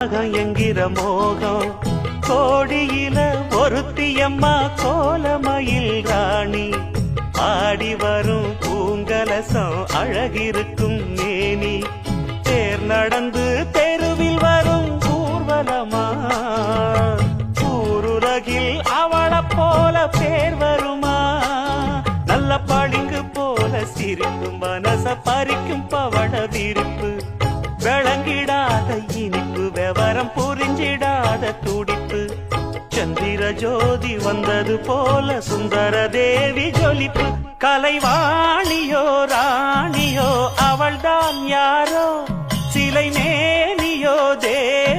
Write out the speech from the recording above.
என்கிற மோகம் கோடியில ஒருத்தியம்மா கோலமயில் ராணி ஆடி வரும் பூங்கலசம் அழகிருக்கும் மேனி தேர் நடந்து தெருவில் வரும் ஊர்வலமா ஊருலகில் அவளை போல பேர் வருமா நல்ல பளிங்கு போல சிரிக்கும் மனச பறிக்கும் பவள விரிப்பு விளங்கிடாத இனிப்பு விவரம் புரிஞ்சிடாத துடிப்பு சந்திர ஜோதி வந்தது போல சுந்தர தேவி ஜொலிப்பு கலைவாணியோ ராணியோ அவள்தான் யாரோ சிலை மேனியோ தேவி